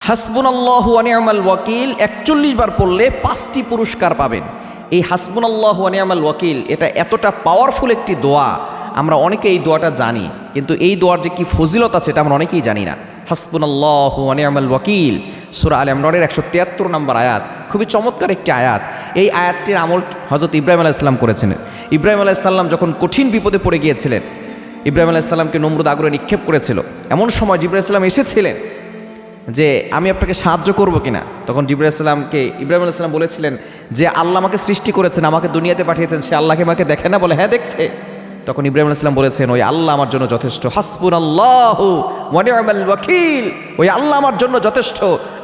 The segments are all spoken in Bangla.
হাসবুনাল্লাহু ওয়া নি'মাল ওয়াকিল 41 বার পড়লে 5টি পুরস্কার পাবেন। এই হাসবুনাল্লাহু ওয়া নি'মাল ওয়াকিল এটা এতটা পাওয়ারফুল একটি দোয়া, আমরা অনেকে এই দোয়াটা জানি, কিন্তু এই দোয়ার যে কি ফজিলত আছে এটা আমরা অনেকেই জানি না। হাসবুনাল্লাহু ওয়া নি'মাল ওয়াকিল সূরা আলে ইমরানের 173 নম্বর আয়াত, খুবই চমৎকার একটি আয়াত। এই আয়াতটির আমল হযরত ইব্রাহিম আলাইহিস সালাম করেছেন। ইব্রাহিম আলাইহিস সালাম যখন কঠিন বিপদে পড়ে গিয়েছিলেন, ইব্রাহিম আলাইহিস সালামকে নমরুদ আগুনে নিক্ষেপ করেছিল, এমন সময় জিবরাইল আলাইহিস সালাম এসেছিলেন যে আমি আপনাকে সাহায্য করব কিনা। তখন জিবরাইল সালামকে ইব্রাহিম আলাইহিস সালাম বলেছিলেন যে আল্লাহ আমাকে সৃষ্টি করেছেন, আমাকে দুনিয়াতে পাঠিয়েছেন, সে আল্লাহকে আমাকে দেখে না? বলে হ্যাঁ দেখছে। তখন ইব্রাহিম আলাইহিস সালাম বলেছেন ওই আল্লাহ আমার জন্য যথেষ্ট, হাসবুনাল্লাহু ওয়া নি'মাল ওয়াকিল, ওই আল্লাহ আমার জন্য যথেষ্ট,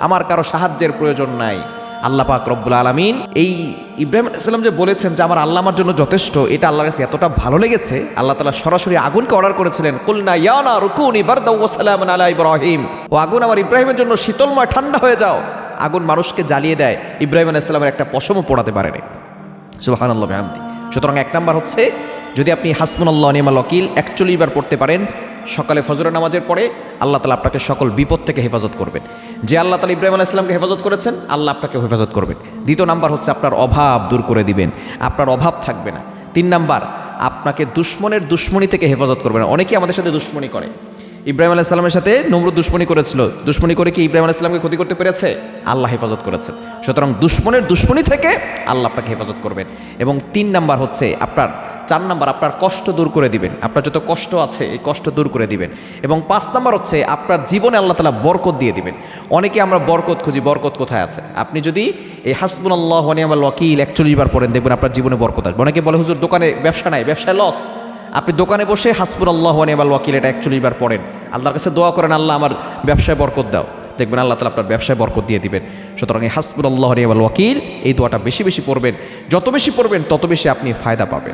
আমার কারো সাহায্যের প্রয়োজন নাই। আল্লাহ পাক রব্বুল আলামিন এই ইব্রাহিম আলাইহিস সালাম যে বলেছেন যে আমার আল্লাহ আমার জন্য যথেষ্ট, এটা আল্লাহর কাছে এতটা ভালো লেগেছে, আল্লাহ তাআলা সরাসরি আগুনকে অর্ডার করেছিলেন, কুলনা ইয়া নারু কুনি বারদাও ওয়া সালামান আলা ইব্রাহিম, ও আগুন আমার ইব্রাহিমের জন্য শীতলময় ঠান্ডা হয়ে যাও। আগুন মানুষকে জ্বালিয়ে দেয়, ইব্রাহিম আলাইহিস সালামের একটা পশমও পোড়াতে পারেনি। সুবহানাল্লাহ বিহামদি। সুতরাং এক নাম্বার হচ্ছে যদি আপনি হাসবুনাল্লাহু ওয়া নি'মাল ওয়াকিল 41 বার পড়তে পারেন সকালে ফজরের নামাজের পরে, আল্লাহ তাআলা আপনাকে সকল বিপদ থেকে হেফাজত করবেন। যে আল্লাহ তাআলা ইব্রাহিম আলাইহিস সালামকে হেফাজত করেছেন, আল্লাহ আপনাকে হেফাজত করবেন। দ্বিতীয় নাম্বার হচ্ছে আপনার অভাব দূর করে দিবেন, আপনার অভাব থাকবে না। 3 নাম্বার আপনাকে দুশমনের দুশমনি থেকে হেফাজত করবেন। অনেকেই আমাদের সাথে দুশমনি করে। ইব্রাহিম আলাইহিস সালামের সাথে নমরুদ দুশমনি করেছিল, দুশমনি করে কি ইব্রাহিম আলাইহিস সালামকে ক্ষতি করতে পেরেছে? আল্লাহ হেফাজত করেছেন। সুতরাং দুশমনের দুশমনি থেকে আল্লাহ আপনাকে হেফাজত করবেন। এবং 3 নাম্বার হচ্ছে আপনার 4 নাম্বার আপনার কষ্ট দূর করে দিবেন, আপনার যত কষ্ট আছে এই কষ্ট দূর করে দিবেন। এবং 5 নাম্বার হচ্ছে আপনার জীবনে আল্লাহ তাআলা বরকত দিয়ে দিবেন। অনেকে আমরা বরকত খুঁজি, বরকত কোথায় আছে? আপনি যদি এই হাসবুনাল্লাহু ওয়া নি'মাল ওয়াকিল 41 বার পড়েন, দেখবেন আপনার জীবনে বরকত আসবে। অনেকে বলে হুজুর দোকানে ব্যবসা নাই, ব্যবসায় লস। আপনি দোকানে বসে হাসবুনাল্লাহু ওয়া নি'মাল ওয়াকিল এটা 41 বার পড়েন, আল্লাহর কাছে দোয়া করেন আল্লাহ আমার ব্যবসায় বরকত দাও, দেখবেন আল্লাহ তাআলা আপনার ব্যবসায় বরকত দিয়ে দিবেন। সুতরাং এই হাসবুনাল্লাহু ওয়া নি'মাল ওয়াকিল এই দোয়াটা বেশি বেশি পড়বেন, যত বেশি পড়বেন তত বেশি আপনি ফায়দা পাবেন।